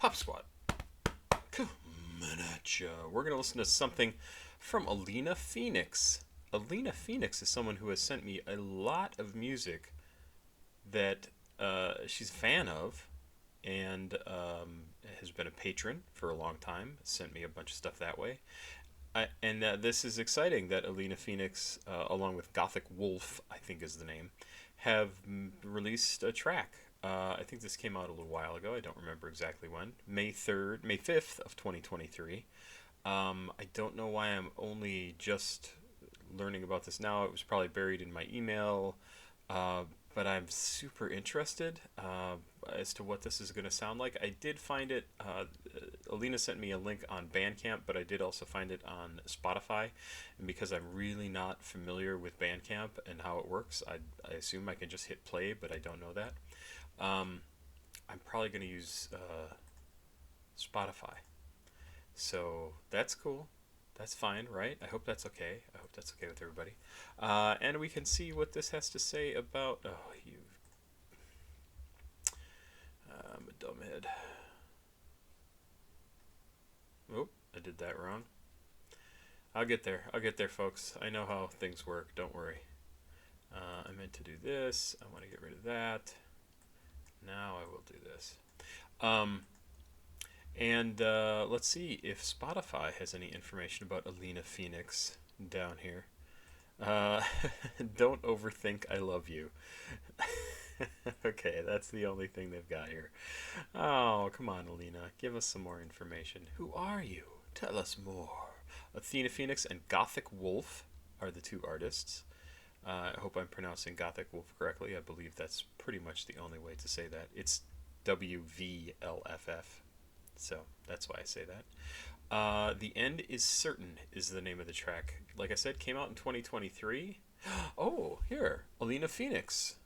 Pop Squad, coming at ya. We're going to listen to something from Alena Phoenix. Alena Phoenix is someone who has sent me a lot of music that she's a fan of and has been a patron for a long time. Sent me a bunch of stuff that way. And this is exciting that Alena Phoenix, along with GothicWvlff, I think is the name, have released a track. I think this came out a little while ago. I don't remember exactly when. May 5th of 2023. I don't know why I'm only just learning about this now. It was probably buried in my email. But I'm super interested as to what this is going to sound like. I did find it, Alena sent me a link on Bandcamp, but I did also find it on Spotify. And because I'm really not familiar with Bandcamp and how it works, I assume I can just hit play, but I don't know that. I'm probably going to use Spotify. So that's cool. That's fine, right? I hope that's okay. I hope that's okay with everybody. And we can see what this has to say about... Oh, you... I'm a dumbhead. Oh, I did that wrong. I'll get there. I'll get there, folks. I know how things work. Don't worry. I meant to do this. I want to get rid of that. Now I will do this. And let's see if Spotify has any information about Alena Phoenix down here. Don't overthink I love you. Okay, that's the only thing they've got here. Oh, come on, Alena. Give us some more information. Who are you? Tell us more. Alena Phoenix and GothicWvlff are the two artists. I hope I'm pronouncing GothicWvlff correctly. I believe that's pretty much the only way to say that. It's WVLFF. So that's why I say that. The End is Certain is the name of the track. Like I said, came out in 2023. Oh, here. Alena Phoenix.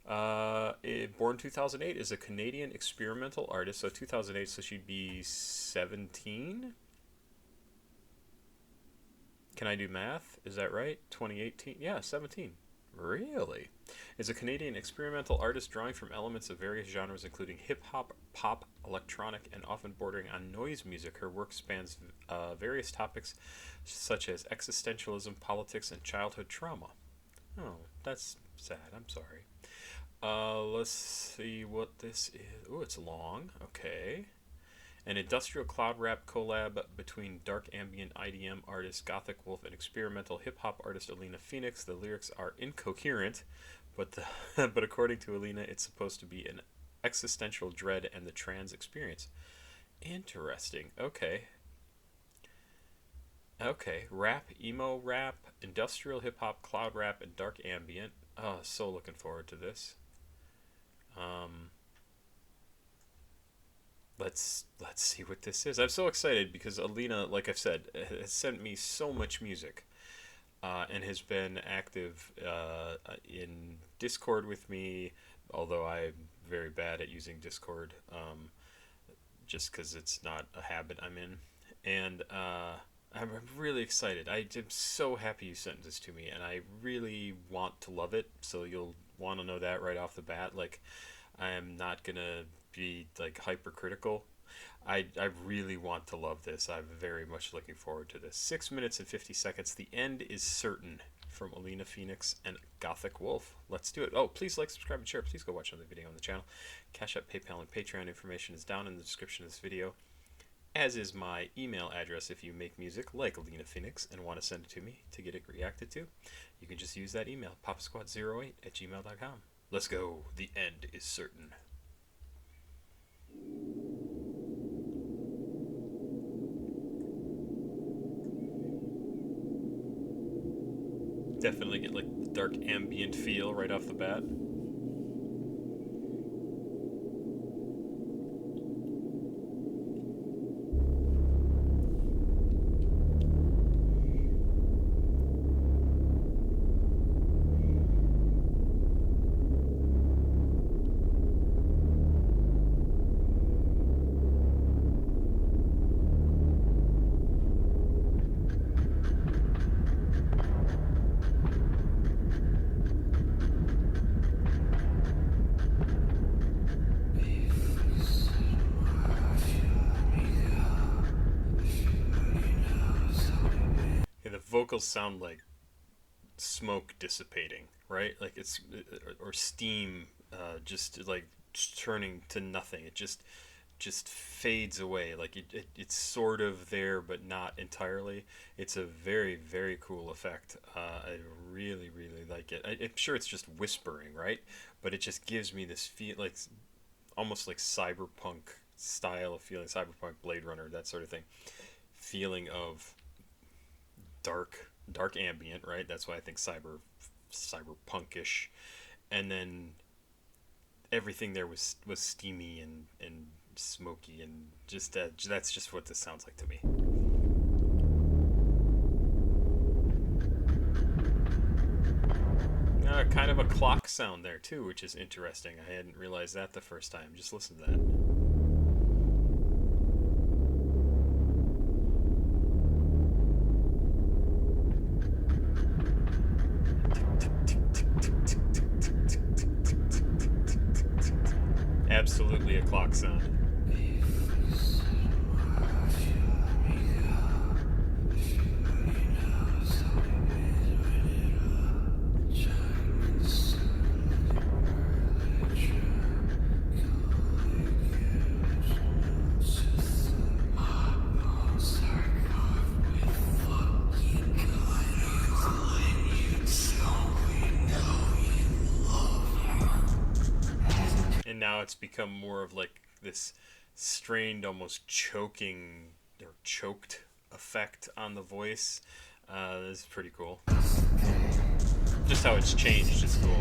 Born 2008, is a Canadian experimental artist. So 2008, so she'd be 17? Can I do math? Is that right? 2018? Yeah, 17. Really? Is a Canadian experimental artist drawing from elements of various genres including hip-hop, pop, electronic, and often bordering on noise music. Her work spans various topics such as existentialism, politics, and childhood trauma. Oh, that's sad. I'm sorry. Let's see what this is. Oh, it's long. Okay. An industrial cloud rap collab between dark ambient IDM artist GothicWvlff and experimental hip-hop artist Alena Phoenix. The lyrics are incoherent, but but according to Alena, it's supposed to be an existential dread and the trans experience. Interesting. Okay. Okay. Rap, emo rap, industrial hip-hop, cloud rap, and dark ambient. Oh, so looking forward to this. Let's see what this is. I'm so excited because Alena, like I've said, has sent me so much music and has been active in Discord with me, although I'm very bad at using Discord just because it's not a habit I'm in. And I'm really excited. I'm so happy you sent this to me, and I really want to love it, so you'll want to know that right off the bat. Like, I am not going to be like hypercritical. I really want to love this. I'm very much looking forward to this. 6 minutes and 50 seconds. The End is Certain from Alena Phoenix and GothicWvlff. Let's do it. Oh, please like, subscribe, and share. Please go watch another video on the channel. CashApp, PayPal, and Patreon information is down in the description of this video, as is my email address if you make music like Alena Phoenix and want to send it to me to get it reacted to. You can just use that email, papasquatjon@gmail.com. Let's go. The End is Certain. Definitely get like the dark ambient feel right off the bat. vocals sound like smoke dissipating, right? Like it's or steam, just like turning to nothing. It just fades away. Like it's sort of there, but not entirely. It's a very, very cool effect. I really, really like it. I'm sure it's just whispering, right? But it just gives me this feel, like almost like cyberpunk style of feeling, cyberpunk, Blade Runner, that sort of thing. Feeling of dark ambient, right? That's why I think cyberpunkish, and then everything there was steamy and smoky, and just that's just what this sounds like to me. Kind of a clock sound there too, which is interesting. I hadn't realized that the first time. Just listen to that. Absolutely a clock sound. And now it's become more of like this strained, almost choking or choked effect on the voice. This is pretty cool. Just how it's changed is cool.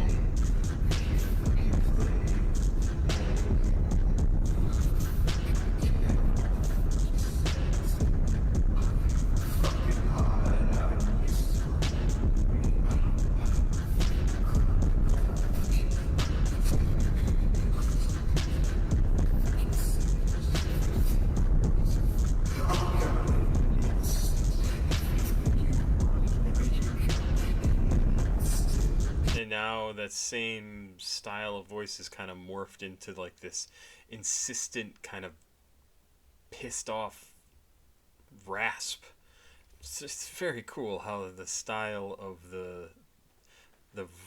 And now that same style of voice is kind of morphed into like this insistent kind of pissed off rasp. It's just very cool how the style of the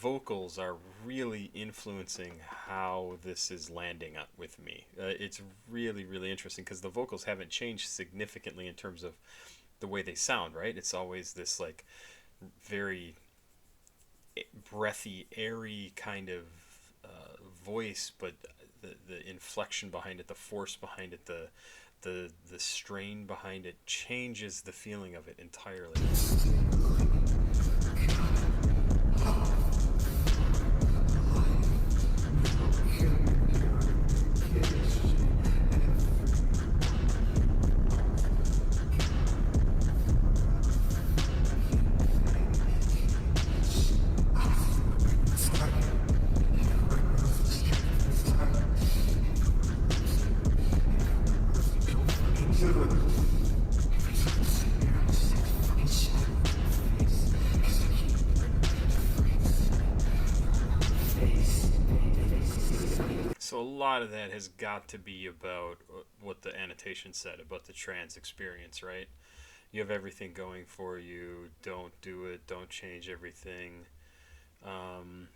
vocals are really influencing how this is landing up with me. It's really, really interesting because the vocals haven't changed significantly in terms of the way they sound, right? It's always this like very breathy, airy kind of voice, but the inflection behind it, the force behind it, the strain behind it changes the feeling of it entirely. So a lot of that has got to be about what the annotation said about the trans experience, right? You have everything going for you. Don't do it. Don't change everything. Um,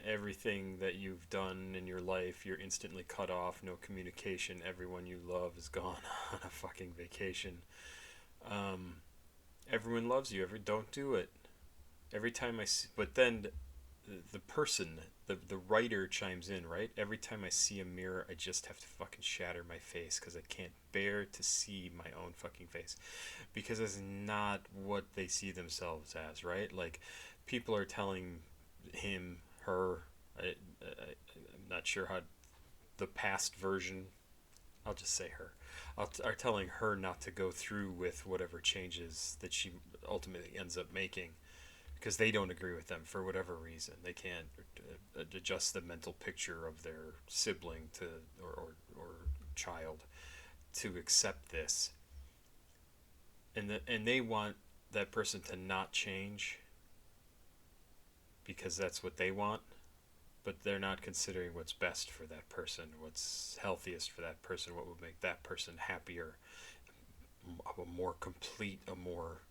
Everything that you've done in your life, you're instantly cut off. No communication. Everyone you love is gone on a fucking vacation. Um, Everyone loves you. Don't do it. Every time I see, but then the person, the writer chimes in, right? Every time I see a mirror, I just have to fucking shatter my face because I can't bear to see my own fucking face, because it's not what they see themselves as, right? Like, people are telling him, her, I'm not sure how the past version, I'll just say her, are telling her not to go through with whatever changes that she ultimately ends up making, because they don't agree with them for whatever reason. They can't adjust the mental picture of their sibling to or child to accept this, and they want that person to not change because that's what they want, but they're not considering what's best for that person, what's healthiest for that person, what would make that person happier, a more complete, a more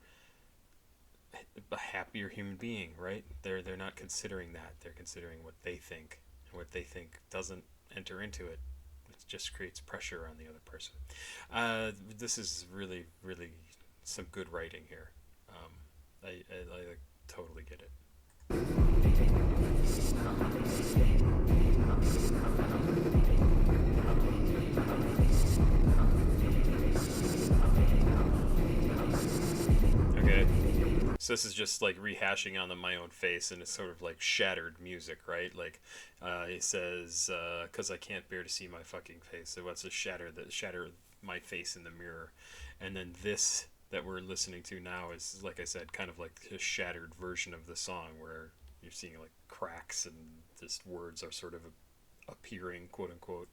a happier human being, right? They're not considering that. They're considering what they think, and what they think doesn't enter into it. It just creates pressure on the other person. This is really, really some good writing here. I like, totally get it. Okay. So this is just like rehashing on my own face, and it's sort of like shattered music, right? Like, he says, "Cause I can't bear to see my fucking face." So what's to shatter my face in the mirror, and then this that we're listening to now is, like I said, kind of like a shattered version of the song where you're seeing like cracks and just words are sort of appearing, quote unquote.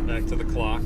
Back to the clock.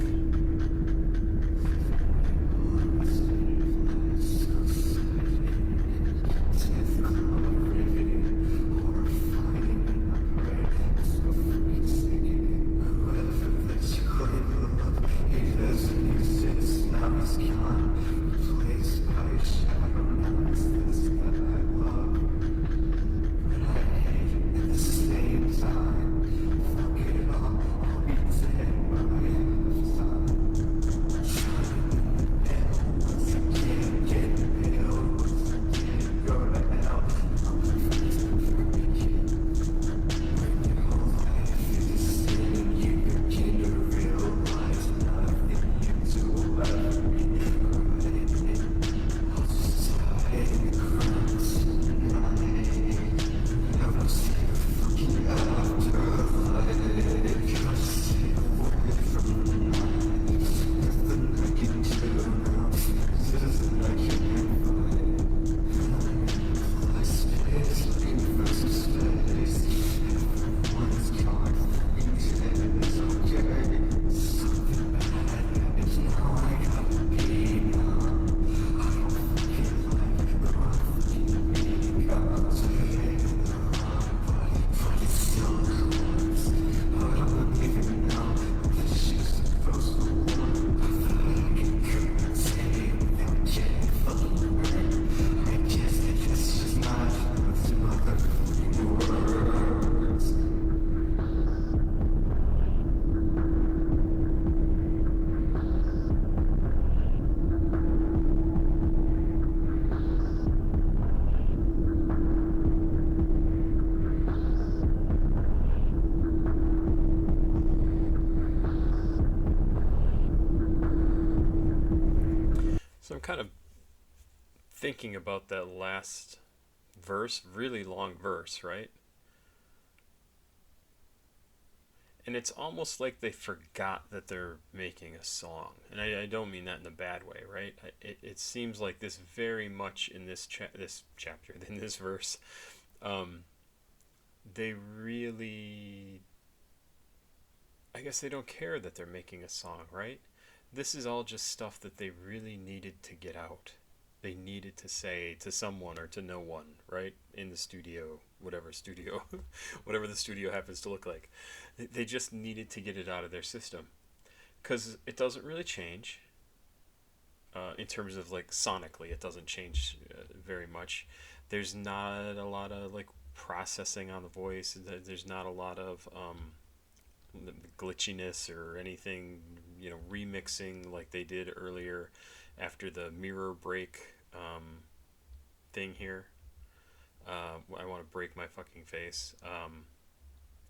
So I'm kind of thinking about that last verse, really long verse, right? And it's almost like they forgot that they're making a song. And I don't mean that in a bad way, right? It seems like this very much in this chapter, in this verse, um, they really, I guess they don't care that they're making a song, right? This is all just stuff that they really needed to get out. They needed to say to someone or to no one, right? In the studio, studio, whatever the studio happens to look like. They just needed to get it out of their system. Because it doesn't really change in terms of like sonically, it doesn't change very much. There's not a lot of like processing on the voice, there's not a lot of glitchiness or anything, remixing like they did earlier after the mirror break thing here. I want to break my fucking face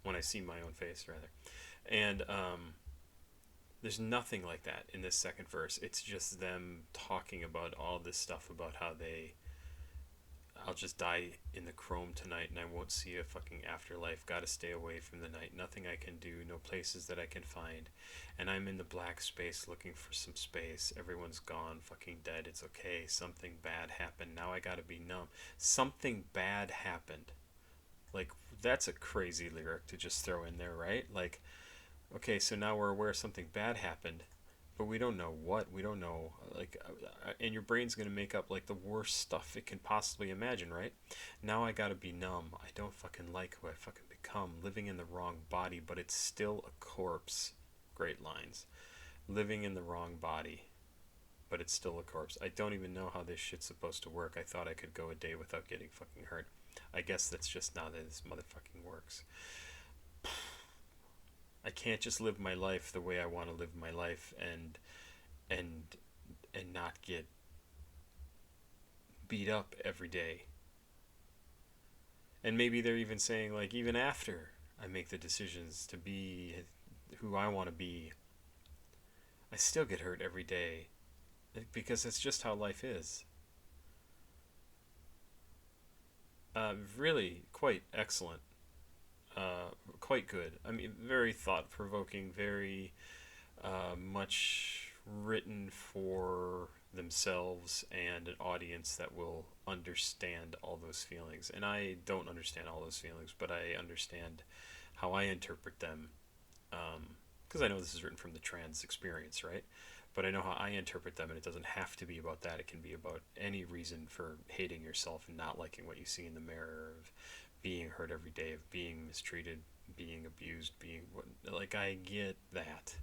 when I see my own face, rather. And there's nothing like that in this second verse. It's just them talking about all this stuff about how I'll just die in the chrome tonight and I won't see a fucking afterlife. Gotta stay away from the night. Nothing I can do. No places that I can find. And I'm in the black space looking for some space. Everyone's gone. Fucking dead. It's okay. Something bad happened. Now I gotta be numb. Something bad happened. Like, that's a crazy lyric to just throw in there, right? Like, okay, so now we're aware something bad happened, but we don't know what. We don't know, like, and your brain's going to make up, like, the worst stuff it can possibly imagine, right? Now I gotta be numb. I don't fucking like who I fucking become. Living in the wrong body, but it's still a corpse. Great lines. Living in the wrong body, but it's still a corpse. I don't even know how this shit's supposed to work. I thought I could go a day without getting fucking hurt. I guess that's just not how this motherfucking works. I can't just live my life the way I want to live my life and and not get beat up every day. And maybe they're even saying, like, even after I make the decisions to be who I want to be, I still get hurt every day because that's just how life is. Really quite excellent. Quite good. I mean, very thought provoking, very much written for themselves and an audience that will understand all those feelings. And I don't understand all those feelings, but I understand how I interpret them. Because I know this is written from the trans experience, right? But I know how I interpret them, and it doesn't have to be about that. It can be about any reason for hating yourself and not liking what you see in the mirror, of being hurt every day, of being mistreated, being abused, being what. Like, I get that.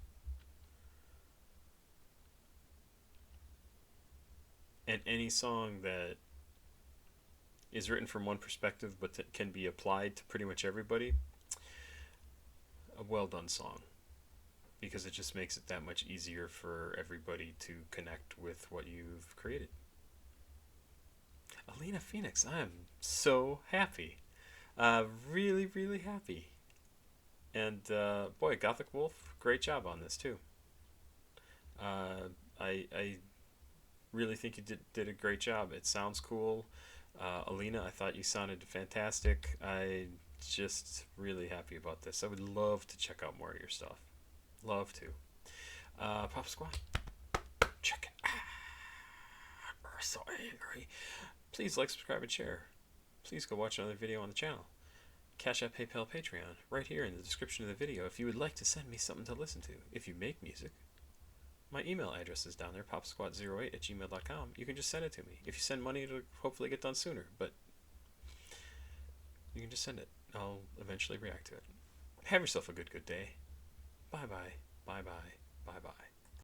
And any song that is written from one perspective but that can be applied to pretty much everybody, a well done song. Because it just makes it that much easier for everybody to connect with what you've created. Alena Phoenix, I am so happy. Really, really happy. And boy, Gothic Wolf, great job on this too. I really think you did a great job. It sounds cool. Alena, I thought you sounded fantastic. I just really happy about this. I would love to check out more of your stuff. Love to. Papa Squat, check it. We're so angry. Please like, subscribe, and share. Please go watch another video on the channel. CashApp, PayPal, Patreon, right here in the description of the video if you would like to send me something to listen to. If you make music, my email address is down there, papasquatjon08@gmail.com. You can just send it to me. If you send money, it'll hopefully get done sooner, but you can just send it. I'll eventually react to it. Have yourself a good day. Bye bye. Bye bye. Bye bye.